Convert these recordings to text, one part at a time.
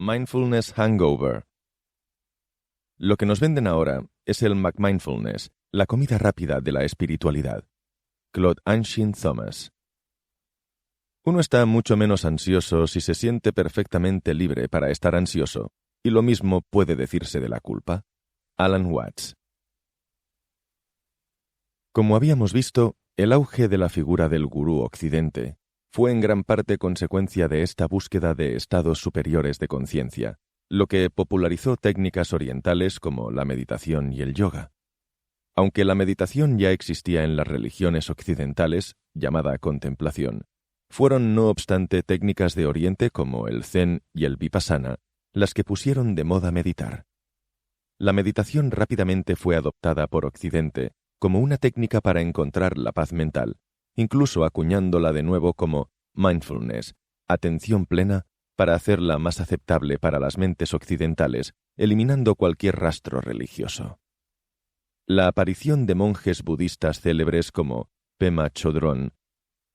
Mindfulness Hangover. Lo que nos venden ahora es el McMindfulness, la comida rápida de la espiritualidad. Claude Anshin Thomas. Uno está mucho menos ansioso si se siente perfectamente libre para estar ansioso, y lo mismo puede decirse de la culpa. Alan Watts. Como habíamos visto, el auge de la figura del gurú occidente fue en gran parte consecuencia de esta búsqueda de estados superiores de conciencia, lo que popularizó técnicas orientales como la meditación y el yoga. Aunque la meditación ya existía en las religiones occidentales, llamada contemplación, fueron no obstante técnicas de Oriente como el Zen y el Vipassana las que pusieron de moda meditar. La meditación rápidamente fue adoptada por Occidente como una técnica para encontrar la paz mental, incluso acuñándola de nuevo como mindfulness, atención plena, para hacerla más aceptable para las mentes occidentales, eliminando cualquier rastro religioso. La aparición de monjes budistas célebres como Pema Chodron,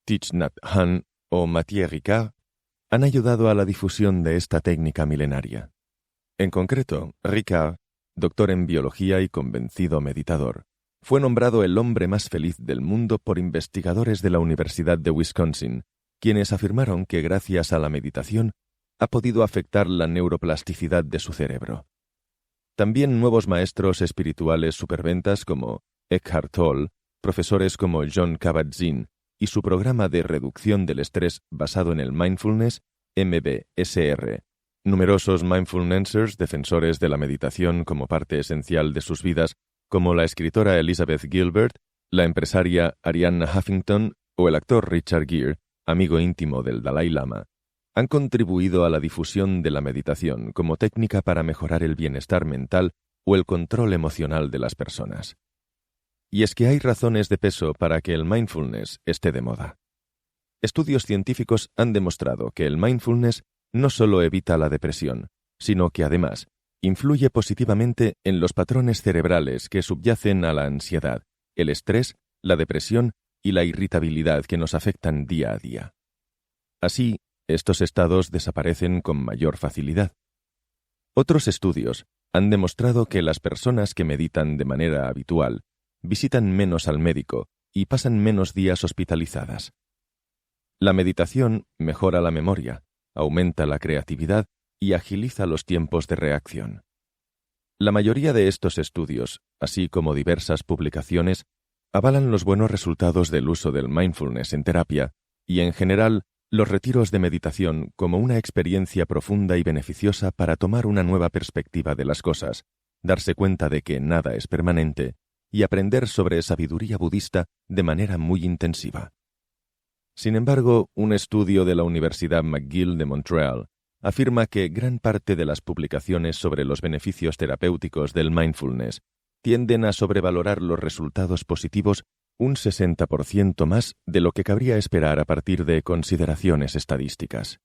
Thich Nhat Hanh o Matthieu Ricard han ayudado a la difusión de esta técnica milenaria. En concreto, Ricard, doctor en biología y convencido meditador, fue nombrado el hombre más feliz del mundo por investigadores de la Universidad de Wisconsin, quienes afirmaron que gracias a la meditación ha podido afectar la neuroplasticidad de su cerebro. También nuevos maestros espirituales superventas como Eckhart Tolle, profesores como John Kabat-Zinn y su programa de reducción del estrés basado en el mindfulness, MBSR, numerosos mindfulnessers defensores de la meditación como parte esencial de sus vidas, como la escritora Elizabeth Gilbert, la empresaria Arianna Huffington o el actor Richard Gere, amigo íntimo del Dalai Lama, han contribuido a la difusión de la meditación como técnica para mejorar el bienestar mental o el control emocional de las personas. Y es que hay razones de peso para que el mindfulness esté de moda. Estudios científicos han demostrado que el mindfulness no solo evita la depresión, sino que además influye positivamente en los patrones cerebrales que subyacen a la ansiedad, el estrés, la depresión y la irritabilidad que nos afectan día a día. Así, estos estados desaparecen con mayor facilidad. Otros estudios han demostrado que las personas que meditan de manera habitual visitan menos al médico y pasan menos días hospitalizadas. La meditación mejora la memoria, aumenta la creatividad y agiliza los tiempos de reacción. La mayoría de estos estudios, así como diversas publicaciones, avalan los buenos resultados del uso del mindfulness en terapia y, en general, los retiros de meditación como una experiencia profunda y beneficiosa para tomar una nueva perspectiva de las cosas, darse cuenta de que nada es permanente y aprender sobre sabiduría budista de manera muy intensiva. Sin embargo, un estudio de la Universidad McGill de Montreal afirma que gran parte de las publicaciones sobre los beneficios terapéuticos del mindfulness tienden a sobrevalorar los resultados positivos un 60% más de lo que cabría esperar a partir de consideraciones estadísticas.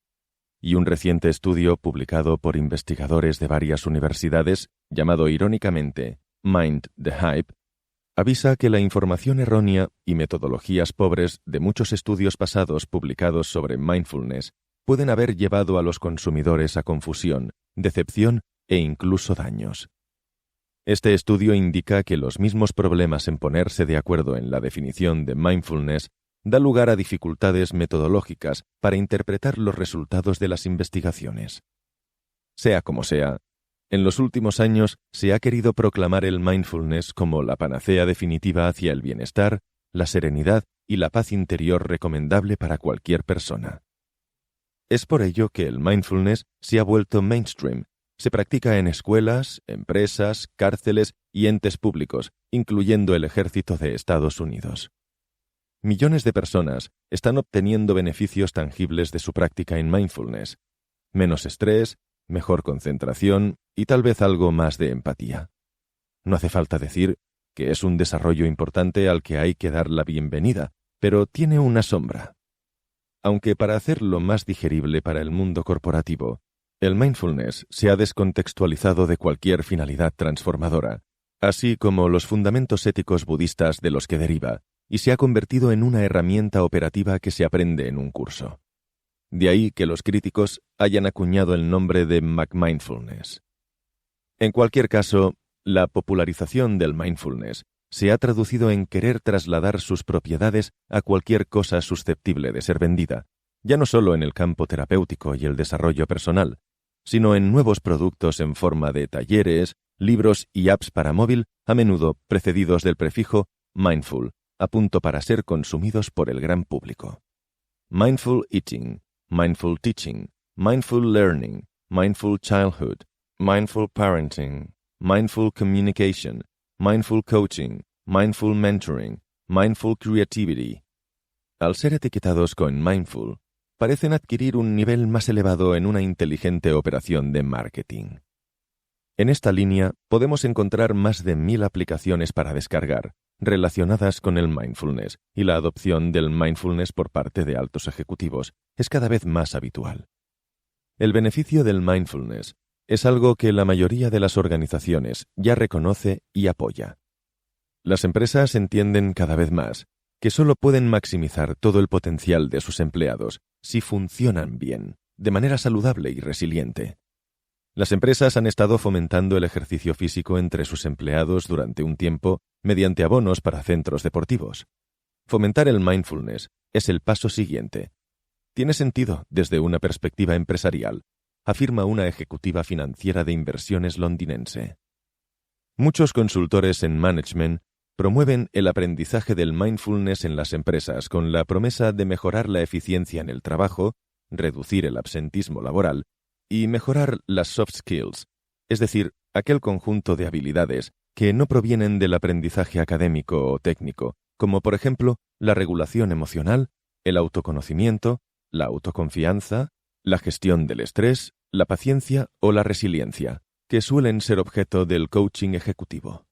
Y un reciente estudio publicado por investigadores de varias universidades, llamado irónicamente Mind the Hype, avisa que la información errónea y metodologías pobres de muchos estudios pasados publicados sobre mindfulness pueden haber llevado a los consumidores a confusión, decepción e incluso daños. Este estudio indica que los mismos problemas en ponerse de acuerdo en la definición de mindfulness da lugar a dificultades metodológicas para interpretar los resultados de las investigaciones. Sea como sea, en los últimos años se ha querido proclamar el mindfulness como la panacea definitiva hacia el bienestar, la serenidad y la paz interior recomendable para cualquier persona. Es por ello que el mindfulness se ha vuelto mainstream. Se practica en escuelas, empresas, cárceles y entes públicos, incluyendo el ejército de Estados Unidos. Millones de personas están obteniendo beneficios tangibles de su práctica en mindfulness. Menos estrés, mejor concentración y tal vez algo más de empatía. No hace falta decir que es un desarrollo importante al que hay que dar la bienvenida, pero tiene una sombra. Aunque para hacerlo más digerible para el mundo corporativo, el mindfulness se ha descontextualizado de cualquier finalidad transformadora, así como los fundamentos éticos budistas de los que deriva, y se ha convertido en una herramienta operativa que se aprende en un curso. De ahí que los críticos hayan acuñado el nombre de McMindfulness. En cualquier caso, la popularización del mindfulness se ha traducido en querer trasladar sus propiedades a cualquier cosa susceptible de ser vendida, ya no solo en el campo terapéutico y el desarrollo personal, sino en nuevos productos en forma de talleres, libros y apps para móvil, a menudo precedidos del prefijo mindful, a punto para ser consumidos por el gran público. Mindful eating, mindful teaching, mindful learning, mindful childhood, mindful parenting, mindful communication, mindful coaching, mindful mentoring, mindful creativity. Al ser etiquetados con mindful, parecen adquirir un nivel más elevado en una inteligente operación de marketing. En esta línea podemos encontrar más de 1000 aplicaciones para descargar, relacionadas con el mindfulness, y la adopción del mindfulness por parte de altos ejecutivos es cada vez más habitual. El beneficio del mindfulness es algo que la mayoría de las organizaciones ya reconoce y apoya. Las empresas entienden cada vez más que solo pueden maximizar todo el potencial de sus empleados si funcionan bien, de manera saludable y resiliente. Las empresas han estado fomentando el ejercicio físico entre sus empleados durante un tiempo mediante abonos para centros deportivos. Fomentar el mindfulness es el paso siguiente. Tiene sentido desde una perspectiva empresarial, afirma una ejecutiva financiera de inversiones londinense. Muchos consultores en management promueven el aprendizaje del mindfulness en las empresas con la promesa de mejorar la eficiencia en el trabajo, reducir el absentismo laboral y mejorar las soft skills, es decir, aquel conjunto de habilidades que no provienen del aprendizaje académico o técnico, como por ejemplo la regulación emocional, el autoconocimiento, la autoconfianza, la gestión del estrés, la paciencia o la resiliencia, que suelen ser objeto del coaching ejecutivo.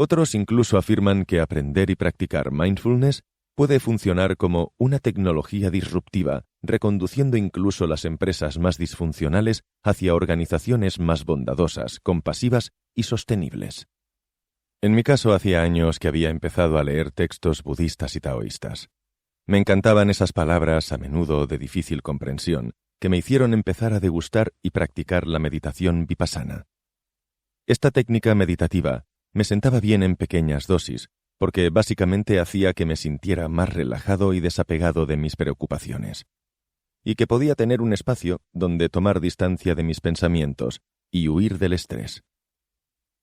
Otros incluso afirman que aprender y practicar mindfulness puede funcionar como una tecnología disruptiva, reconduciendo incluso las empresas más disfuncionales hacia organizaciones más bondadosas, compasivas y sostenibles. En mi caso, hacía años que había empezado a leer textos budistas y taoístas. Me encantaban esas palabras, a menudo de difícil comprensión, que me hicieron empezar a degustar y practicar la meditación vipassana. Esta técnica meditativa me sentaba bien en pequeñas dosis, porque básicamente hacía que me sintiera más relajado y desapegado de mis preocupaciones, y que podía tener un espacio donde tomar distancia de mis pensamientos y huir del estrés.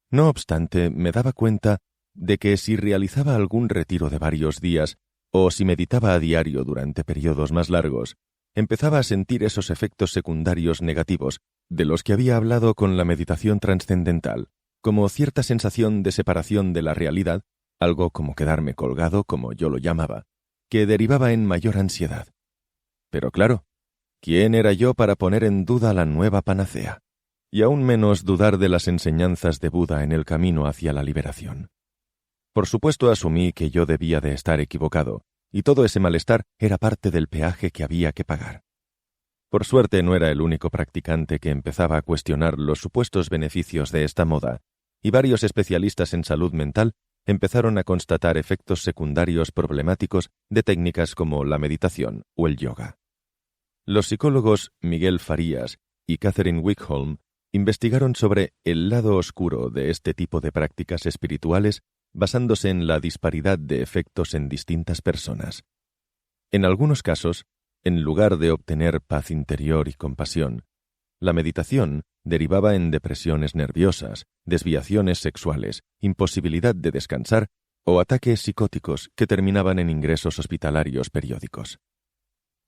No obstante, me daba cuenta de que si realizaba algún retiro de varios días o si meditaba a diario durante periodos más largos, empezaba a sentir esos efectos secundarios negativos de los que había hablado con la meditación trascendental, como cierta sensación de separación de la realidad, algo como quedarme colgado, como yo lo llamaba, que derivaba en mayor ansiedad. Pero claro, ¿quién era yo para poner en duda la nueva panacea? Y aún menos dudar de las enseñanzas de Buda en el camino hacia la liberación. Por supuesto asumí que yo debía de estar equivocado, y todo ese malestar era parte del peaje que había que pagar. Por suerte no era el único practicante que empezaba a cuestionar los supuestos beneficios de esta moda, y varios especialistas en salud mental empezaron a constatar efectos secundarios problemáticos de técnicas como la meditación o el yoga. Los psicólogos Miguel Farías y Catherine Wickholm investigaron sobre el lado oscuro de este tipo de prácticas espirituales basándose en la disparidad de efectos en distintas personas. En algunos casos, en lugar de obtener paz interior y compasión, la meditación derivaba en depresiones nerviosas, desviaciones sexuales, imposibilidad de descansar o ataques psicóticos que terminaban en ingresos hospitalarios periódicos.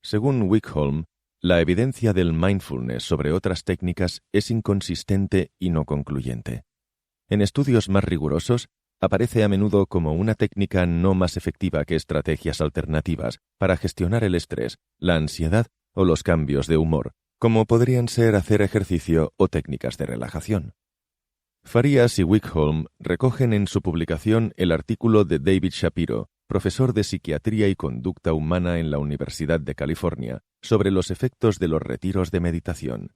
Según Wickholm, la evidencia del mindfulness sobre otras técnicas es inconsistente y no concluyente. En estudios más rigurosos, aparece a menudo como una técnica no más efectiva que estrategias alternativas para gestionar el estrés, la ansiedad o los cambios de humor, como podrían ser hacer ejercicio o técnicas de relajación. Farías y Wickholm recogen en su publicación el artículo de David Shapiro, profesor de Psiquiatría y Conducta Humana en la Universidad de California, sobre los efectos de los retiros de meditación.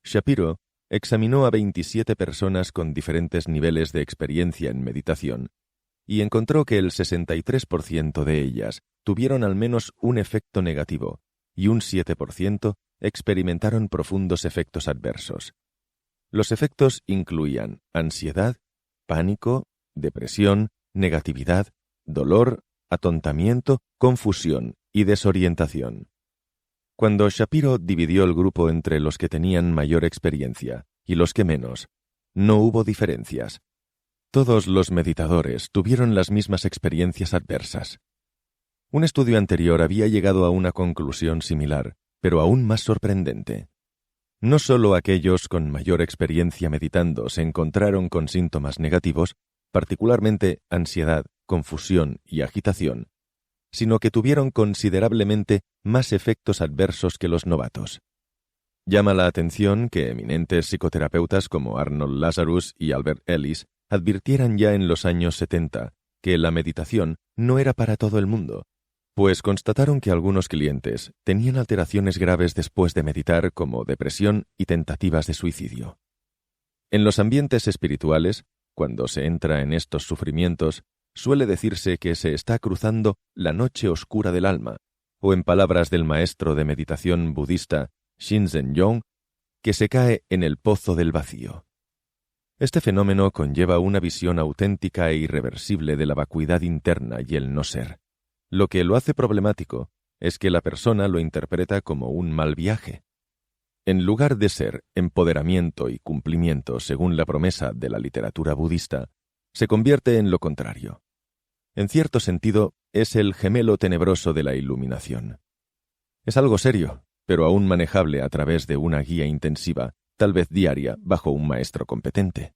Shapiro examinó a 27 personas con diferentes niveles de experiencia en meditación y encontró que el 63% de ellas tuvieron al menos un efecto negativo, y un 7% experimentaron profundos efectos adversos. Los efectos incluían ansiedad, pánico, depresión, negatividad, dolor, atontamiento, confusión y desorientación. Cuando Shapiro dividió el grupo entre los que tenían mayor experiencia y los que menos, no hubo diferencias. Todos los meditadores tuvieron las mismas experiencias adversas. Un estudio anterior había llegado a una conclusión similar, pero aún más sorprendente. No solo aquellos con mayor experiencia meditando se encontraron con síntomas negativos, particularmente ansiedad, confusión y agitación, sino que tuvieron considerablemente más efectos adversos que los novatos. Llama la atención que eminentes psicoterapeutas como Arnold Lazarus y Albert Ellis advirtieran ya en los años 70 que la meditación no era para todo el mundo, pues constataron que algunos clientes tenían alteraciones graves después de meditar, como depresión y tentativas de suicidio. En los ambientes espirituales, cuando se entra en estos sufrimientos, suele decirse que se está cruzando la noche oscura del alma, o en palabras del maestro de meditación budista Shinzen Yong, que se cae en el pozo del vacío. Este fenómeno conlleva una visión auténtica e irreversible de la vacuidad interna y el no ser. Lo que lo hace problemático es que la persona lo interpreta como un mal viaje. En lugar de ser empoderamiento y cumplimiento según la promesa de la literatura budista, se convierte en lo contrario. En cierto sentido, es el gemelo tenebroso de la iluminación. Es algo serio, pero aún manejable a través de una guía intensiva, tal vez diaria, bajo un maestro competente.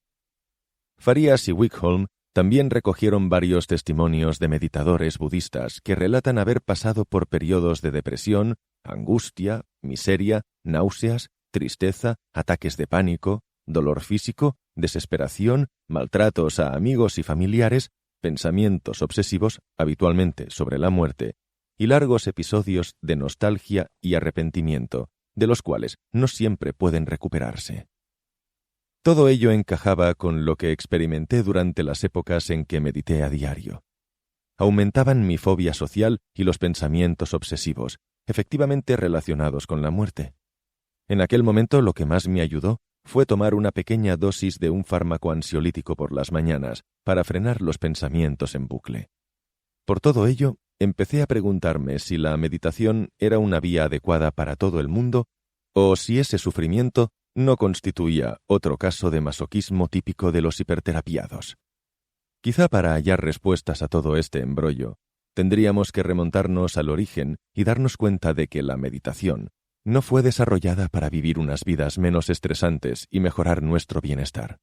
Farias y Wickholm también recogieron varios testimonios de meditadores budistas que relatan haber pasado por periodos de depresión, angustia, miseria, náuseas, tristeza, ataques de pánico, dolor físico, desesperación, maltratos a amigos y familiares, pensamientos obsesivos, habitualmente sobre la muerte, y largos episodios de nostalgia y arrepentimiento, de los cuales no siempre pueden recuperarse. Todo ello encajaba con lo que experimenté durante las épocas en que medité a diario. Aumentaban mi fobia social y los pensamientos obsesivos, efectivamente relacionados con la muerte. En aquel momento lo que más me ayudó fue tomar una pequeña dosis de un fármaco ansiolítico por las mañanas para frenar los pensamientos en bucle. Por todo ello, empecé a preguntarme si la meditación era una vía adecuada para todo el mundo o si ese sufrimiento no constituía otro caso de masoquismo típico de los hiperterapiados. Quizá para hallar respuestas a todo este embrollo, tendríamos que remontarnos al origen y darnos cuenta de que la meditación no fue desarrollada para vivir unas vidas menos estresantes y mejorar nuestro bienestar.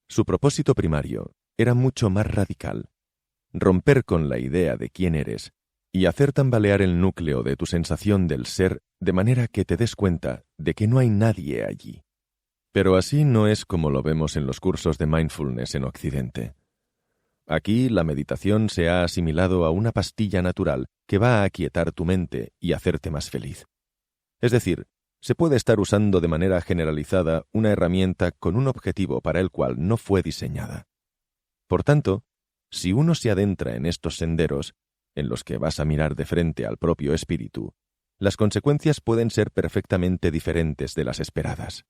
Su propósito primario era mucho más radical: romper con la idea de quién eres y hacer tambalear el núcleo de tu sensación del ser de manera que te des cuenta de que no hay nadie allí. Pero así no es como lo vemos en los cursos de mindfulness en Occidente. Aquí la meditación se ha asimilado a una pastilla natural que va a aquietar tu mente y hacerte más feliz. Es decir, se puede estar usando de manera generalizada una herramienta con un objetivo para el cual no fue diseñada. Por tanto, si uno se adentra en estos senderos, en los que vas a mirar de frente al propio espíritu, las consecuencias pueden ser perfectamente diferentes de las esperadas.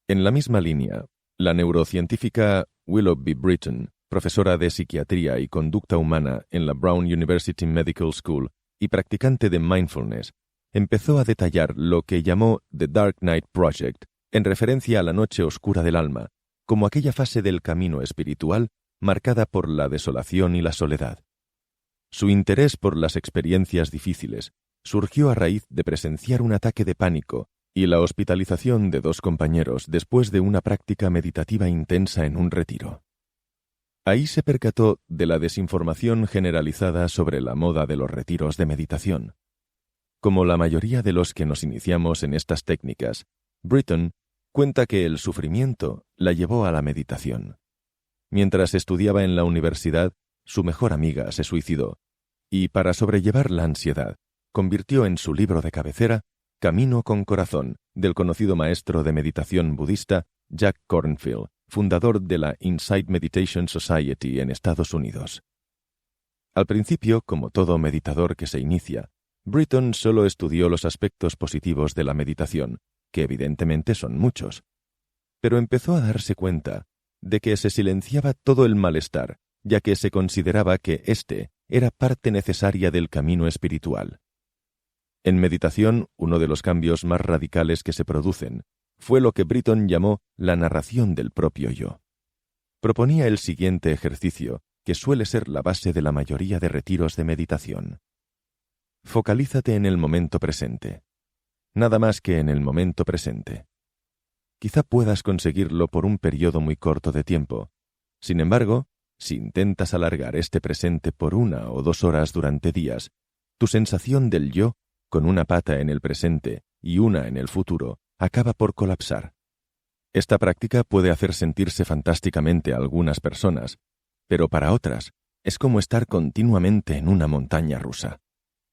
En la misma línea, la neurocientífica Willoughby Britton, profesora de psiquiatría y conducta humana en la Brown University Medical School y practicante de mindfulness, empezó a detallar lo que llamó The Dark Night Project, en referencia a la noche oscura del alma, como aquella fase del camino espiritual marcada por la desolación y la soledad. Su interés por las experiencias difíciles surgió a raíz de presenciar un ataque de pánico y la hospitalización de 2 compañeros después de una práctica meditativa intensa en un retiro. Ahí se percató de la desinformación generalizada sobre la moda de los retiros de meditación. Como la mayoría de los que nos iniciamos en estas técnicas, Britton cuenta que el sufrimiento la llevó a la meditación. Mientras estudiaba en la universidad, su mejor amiga se suicidó y, para sobrellevar la ansiedad, convirtió en su libro de cabecera Camino con Corazón, del conocido maestro de meditación budista Jack Kornfield, fundador de la Insight Meditation Society en Estados Unidos. Al principio, como todo meditador que se inicia, Britton solo estudió los aspectos positivos de la meditación, que evidentemente son muchos, pero empezó a darse cuenta de que se silenciaba todo el malestar, ya que se consideraba que éste era parte necesaria del camino espiritual. En meditación, uno de los cambios más radicales que se producen fue lo que Britton llamó la narración del propio yo. Proponía el siguiente ejercicio, que suele ser la base de la mayoría de retiros de meditación. Focalízate en el momento presente. Nada más que en el momento presente. Quizá puedas conseguirlo por un periodo muy corto de tiempo. Sin embargo, si intentas alargar este presente por 1 o 2 horas durante días, tu sensación del yo, con una pata en el presente y una en el futuro, acaba por colapsar. Esta práctica puede hacer sentirse fantásticamente a algunas personas, pero para otras es como estar continuamente en una montaña rusa.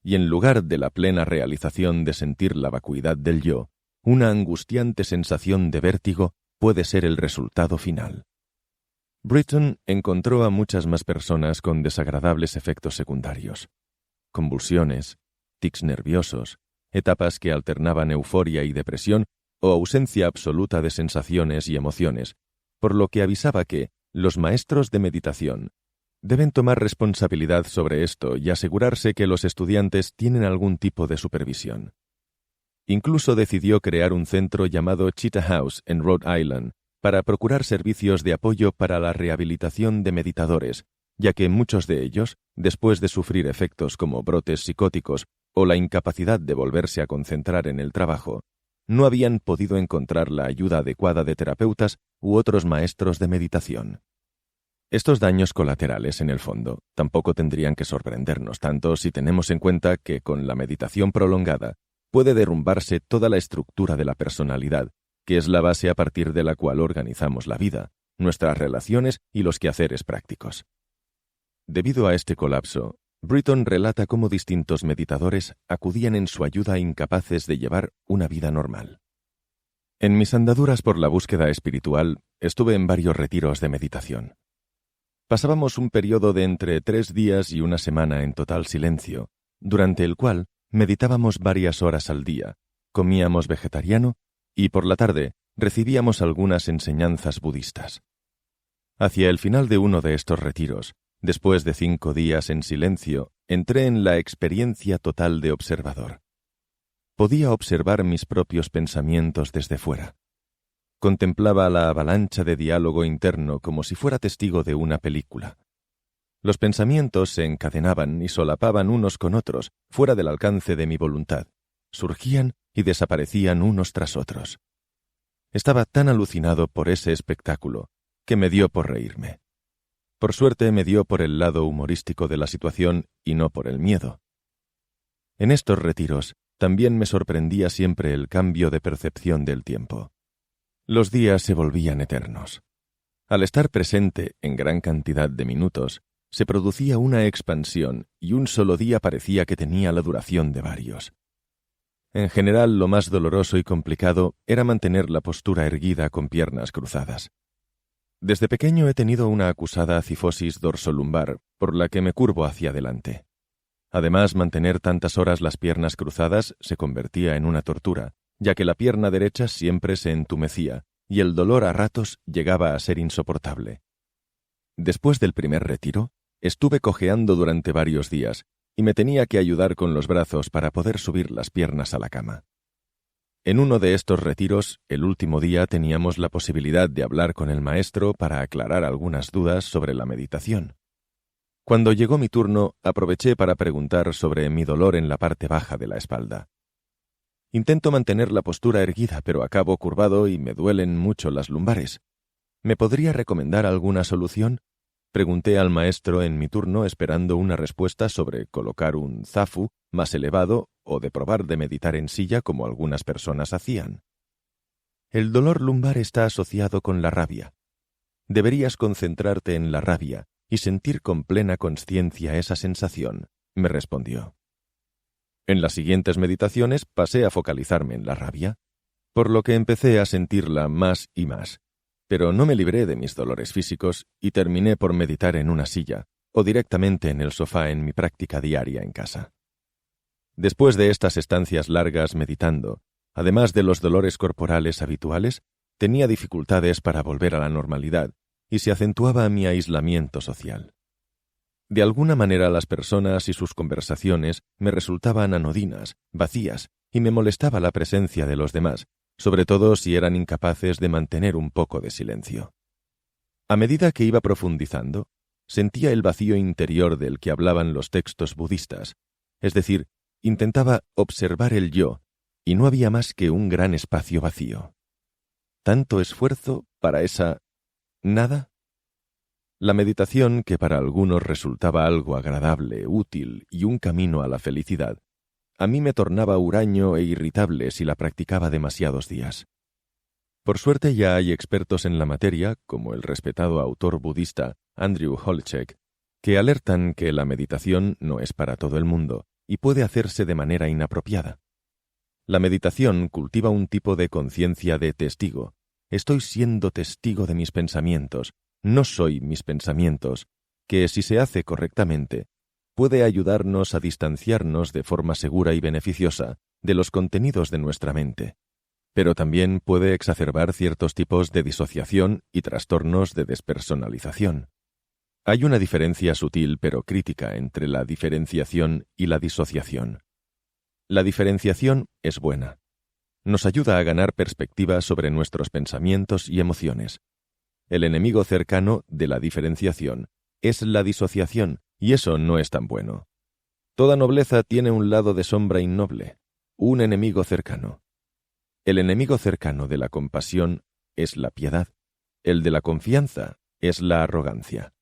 Y en lugar de la plena realización de sentir la vacuidad del yo, una angustiante sensación de vértigo puede ser el resultado final. Britton encontró a muchas más personas con desagradables efectos secundarios. Convulsiones, tics nerviosos, etapas que alternaban euforia y depresión o ausencia absoluta de sensaciones y emociones, por lo que avisaba que los maestros de meditación deben tomar responsabilidad sobre esto y asegurarse que los estudiantes tienen algún tipo de supervisión. Incluso decidió crear un centro llamado Cheetah House en Rhode Island para procurar servicios de apoyo para la rehabilitación de meditadores, ya que muchos de ellos, después de sufrir efectos como brotes psicóticos o la incapacidad de volverse a concentrar en el trabajo, no habían podido encontrar la ayuda adecuada de terapeutas u otros maestros de meditación. Estos daños colaterales, en el fondo, tampoco tendrían que sorprendernos tanto si tenemos en cuenta que con la meditación prolongada puede derrumbarse toda la estructura de la personalidad, que es la base a partir de la cual organizamos la vida, nuestras relaciones y los quehaceres prácticos. Debido a este colapso, Britton relata cómo distintos meditadores acudían en su ayuda incapaces de llevar una vida normal. En mis andaduras por la búsqueda espiritual, estuve en varios retiros de meditación. Pasábamos un periodo de entre 3 días y 1 semana en total silencio, durante el cual meditábamos varias horas al día, comíamos vegetariano y por la tarde recibíamos algunas enseñanzas budistas. Hacia el final de uno de estos retiros, después de 5 días en silencio, entré en la experiencia total de observador. Podía observar mis propios pensamientos desde fuera. Contemplaba la avalancha de diálogo interno como si fuera testigo de una película. Los pensamientos se encadenaban y solapaban unos con otros, fuera del alcance de mi voluntad. Surgían y desaparecían unos tras otros. Estaba tan alucinado por ese espectáculo que me dio por reírme. Por suerte me dio por el lado humorístico de la situación y no por el miedo. En estos retiros también me sorprendía siempre el cambio de percepción del tiempo. Los días se volvían eternos. Al estar presente en gran cantidad de minutos, se producía una expansión y un solo día parecía que tenía la duración de varios. En general, lo más doloroso y complicado era mantener la postura erguida con piernas cruzadas. Desde pequeño he tenido una acusada cifosis dorsolumbar, por la que me curvo hacia adelante. Además, mantener tantas horas las piernas cruzadas se convertía en una tortura, ya que la pierna derecha siempre se entumecía y el dolor a ratos llegaba a ser insoportable. Después del primer retiro, estuve cojeando durante varios días y me tenía que ayudar con los brazos para poder subir las piernas a la cama. En uno de estos retiros, el último día, teníamos la posibilidad de hablar con el maestro para aclarar algunas dudas sobre la meditación. Cuando llegó mi turno, aproveché para preguntar sobre mi dolor en la parte baja de la espalda. Intento mantener la postura erguida, pero acabo curvado y me duelen mucho las lumbares. ¿Me podría recomendar alguna solución? Pregunté al maestro en mi turno esperando una respuesta sobre colocar un zafu más elevado o de probar de meditar en silla como algunas personas hacían. El dolor lumbar está asociado con la rabia. Deberías concentrarte en la rabia y sentir con plena consciencia esa sensación, me respondió. En las siguientes meditaciones pasé a focalizarme en la rabia, por lo que empecé a sentirla más y más, pero no me libré de mis dolores físicos y terminé por meditar en una silla o directamente en el sofá en mi práctica diaria en casa. Después de estas estancias largas meditando, además de los dolores corporales habituales, tenía dificultades para volver a la normalidad y se acentuaba mi aislamiento social. De alguna manera las personas y sus conversaciones me resultaban anodinas, vacías, y me molestaba la presencia de los demás, sobre todo si eran incapaces de mantener un poco de silencio. A medida que iba profundizando, sentía el vacío interior del que hablaban los textos budistas, es decir, intentaba observar el yo, y no había más que un gran espacio vacío. ¿Tanto esfuerzo para esa nada? La meditación, que para algunos resultaba algo agradable, útil y un camino a la felicidad, a mí me tornaba huraño e irritable si la practicaba demasiados días. Por suerte ya hay expertos en la materia, como el respetado autor budista Andrew Holchek, que alertan que la meditación no es para todo el mundo y puede hacerse de manera inapropiada. La meditación cultiva un tipo de conciencia de testigo. Estoy siendo testigo de mis pensamientos, no soy mis pensamientos, que si se hace correctamente, puede ayudarnos a distanciarnos de forma segura y beneficiosa de los contenidos de nuestra mente, pero también puede exacerbar ciertos tipos de disociación y trastornos de despersonalización. Hay una diferencia sutil pero crítica entre la diferenciación y la disociación. La diferenciación es buena. Nos ayuda a ganar perspectiva sobre nuestros pensamientos y emociones. El enemigo cercano de la diferenciación es la disociación, y eso no es tan bueno. Toda nobleza tiene un lado de sombra innoble, un enemigo cercano. El enemigo cercano de la compasión es la piedad, el de la confianza es la arrogancia.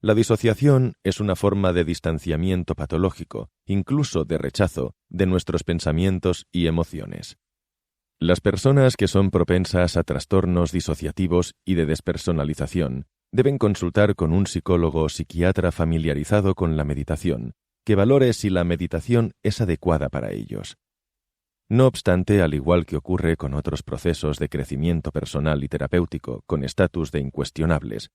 La disociación es una forma de distanciamiento patológico, incluso de rechazo, de nuestros pensamientos y emociones. Las personas que son propensas a trastornos disociativos y de despersonalización deben consultar con un psicólogo o psiquiatra familiarizado con la meditación, que valore si la meditación es adecuada para ellos. No obstante, al igual que ocurre con otros procesos de crecimiento personal y terapéutico con estatus de incuestionables,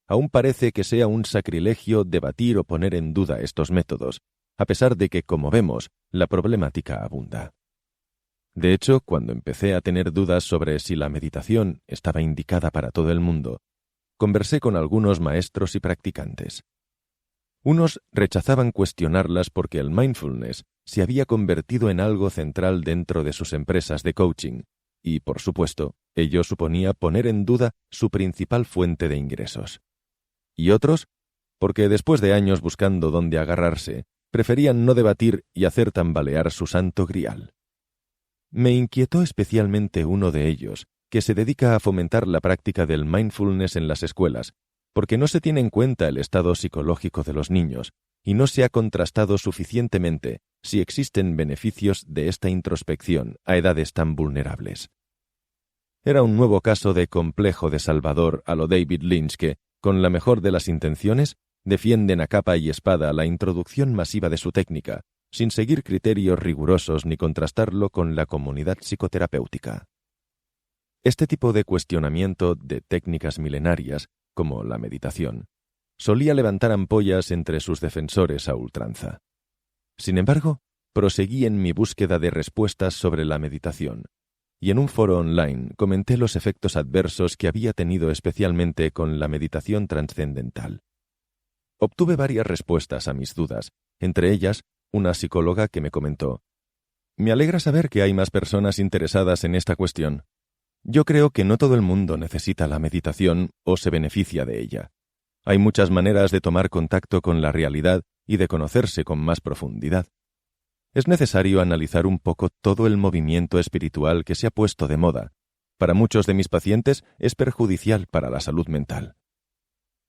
aún parece que sea un sacrilegio debatir o poner en duda estos métodos, a pesar de que, como vemos, la problemática abunda. De hecho, cuando empecé a tener dudas sobre si la meditación estaba indicada para todo el mundo, conversé con algunos maestros y practicantes. Unos rechazaban cuestionarlas porque el mindfulness se había convertido en algo central dentro de sus empresas de coaching y, por supuesto, ello suponía poner en duda su principal fuente de ingresos. Y otros, porque después de años buscando dónde agarrarse, preferían no debatir y hacer tambalear su santo grial. Me inquietó especialmente uno de ellos, que se dedica a fomentar la práctica del mindfulness en las escuelas, porque no se tiene en cuenta el estado psicológico de los niños y no se ha contrastado suficientemente si existen beneficios de esta introspección a edades tan vulnerables. Era un nuevo caso de complejo de Salvador a lo David Lynch que, con la mejor de las intenciones, defienden a capa y espada la introducción masiva de su técnica, sin seguir criterios rigurosos ni contrastarlo con la comunidad psicoterapéutica. Este tipo de cuestionamiento de técnicas milenarias, como la meditación, solía levantar ampollas entre sus defensores a ultranza. Sin embargo, proseguí en mi búsqueda de respuestas sobre la meditación, y en un foro online comenté los efectos adversos que había tenido especialmente con la meditación trascendental. Obtuve varias respuestas a mis dudas, entre ellas una psicóloga que me comentó: «Me alegra saber que hay más personas interesadas en esta cuestión. Yo creo que no todo el mundo necesita la meditación o se beneficia de ella. Hay muchas maneras de tomar contacto con la realidad y de conocerse con más profundidad. Es necesario analizar un poco todo el movimiento espiritual que se ha puesto de moda. Para muchos de mis pacientes es perjudicial para la salud mental».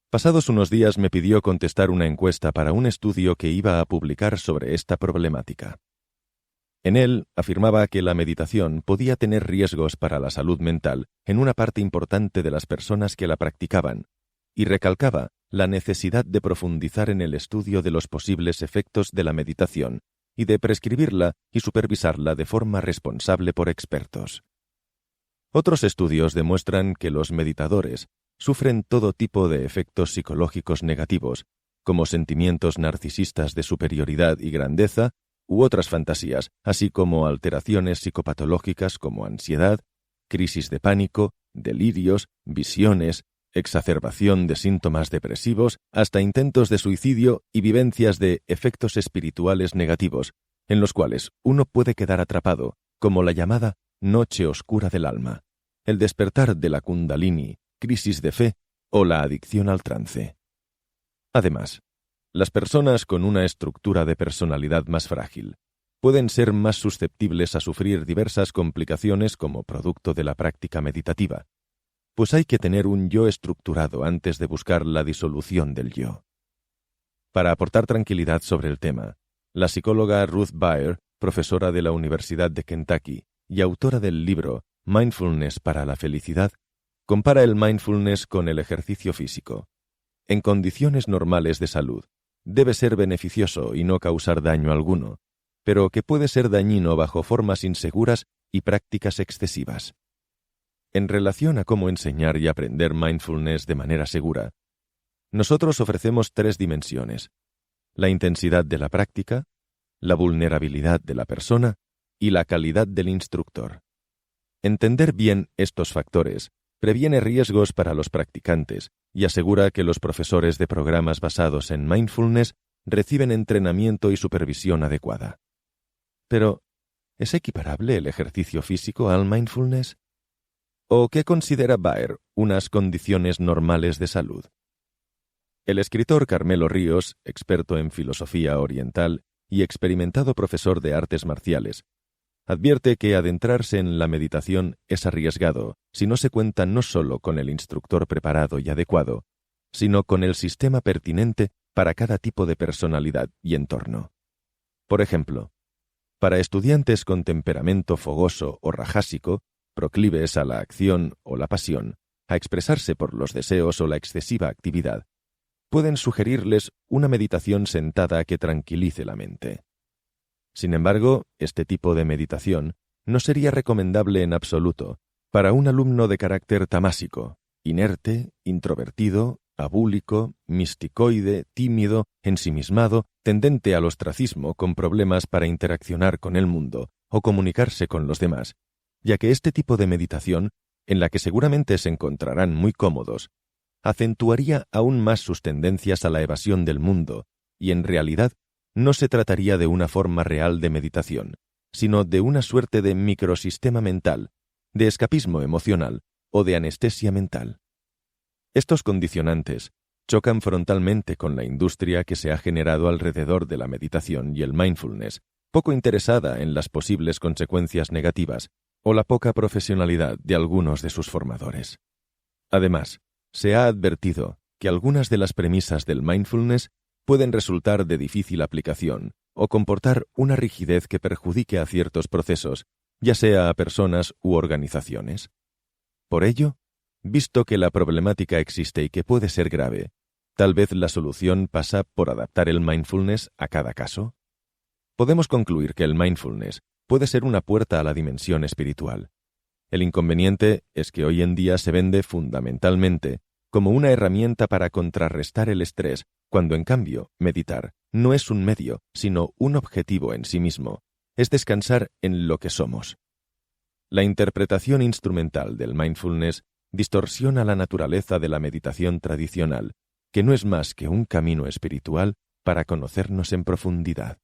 Pasados unos días me pidió contestar una encuesta para un estudio que iba a publicar sobre esta problemática. En él afirmaba que la meditación podía tener riesgos para la salud mental en una parte importante de las personas que la practicaban, y recalcaba la necesidad de profundizar en el estudio de los posibles efectos de la meditación y de prescribirla y supervisarla de forma responsable por expertos. Otros estudios demuestran que los meditadores sufren todo tipo de efectos psicológicos negativos, como sentimientos narcisistas de superioridad y grandeza, u otras fantasías, así como alteraciones psicopatológicas como ansiedad, crisis de pánico, delirios, visiones, exacerbación de síntomas depresivos, hasta intentos de suicidio y vivencias de efectos espirituales negativos, en los cuales uno puede quedar atrapado, como la llamada noche oscura del alma, el despertar de la Kundalini, crisis de fe o la adicción al trance. Además, las personas con una estructura de personalidad más frágil pueden ser más susceptibles a sufrir diversas complicaciones como producto de la práctica meditativa, pues hay que tener un yo estructurado antes de buscar la disolución del yo. Para aportar tranquilidad sobre el tema, la psicóloga Ruth Baer, profesora de la Universidad de Kentucky y autora del libro Mindfulness para la felicidad, compara el mindfulness con el ejercicio físico. En condiciones normales de salud, debe ser beneficioso y no causar daño alguno, pero que puede ser dañino bajo formas inseguras y prácticas excesivas. En relación a cómo enseñar y aprender mindfulness de manera segura, nosotros ofrecemos 3 dimensiones: la intensidad de la práctica, la vulnerabilidad de la persona y la calidad del instructor. Entender bien estos factores previene riesgos para los practicantes y asegura que los profesores de programas basados en mindfulness reciben entrenamiento y supervisión adecuada. Pero, ¿es equiparable el ejercicio físico al mindfulness? ¿O qué considera Baer unas condiciones normales de salud? El escritor Carmelo Ríos, experto en filosofía oriental y experimentado profesor de artes marciales, advierte que adentrarse en la meditación es arriesgado si no se cuenta no solo con el instructor preparado y adecuado, sino con el sistema pertinente para cada tipo de personalidad y entorno. Por ejemplo, para estudiantes con temperamento fogoso o rajásico, proclives a la acción o la pasión, a expresarse por los deseos o la excesiva actividad, pueden sugerirles una meditación sentada que tranquilice la mente. Sin embargo, este tipo de meditación no sería recomendable en absoluto para un alumno de carácter tamásico, inerte, introvertido, abúlico, misticoide, tímido, ensimismado, tendente al ostracismo con problemas para interaccionar con el mundo o comunicarse con los demás, ya que este tipo de meditación, en la que seguramente se encontrarán muy cómodos, acentuaría aún más sus tendencias a la evasión del mundo y, en realidad, no se trataría de una forma real de meditación, sino de una suerte de microsistema mental, de escapismo emocional o de anestesia mental. Estos condicionantes chocan frontalmente con la industria que se ha generado alrededor de la meditación y el mindfulness, poco interesada en las posibles consecuencias negativas o la poca profesionalidad de algunos de sus formadores. Además, se ha advertido que algunas de las premisas del mindfulness pueden resultar de difícil aplicación o comportar una rigidez que perjudique a ciertos procesos, ya sea a personas u organizaciones. Por ello, visto que la problemática existe y que puede ser grave, tal vez la solución pasa por adaptar el mindfulness a cada caso. Podemos concluir que el mindfulness puede ser una puerta a la dimensión espiritual. El inconveniente es que hoy en día se vende fundamentalmente como una herramienta para contrarrestar el estrés, cuando en cambio, meditar no es un medio, sino un objetivo en sí mismo, es descansar en lo que somos. La interpretación instrumental del mindfulness distorsiona la naturaleza de la meditación tradicional, que no es más que un camino espiritual para conocernos en profundidad.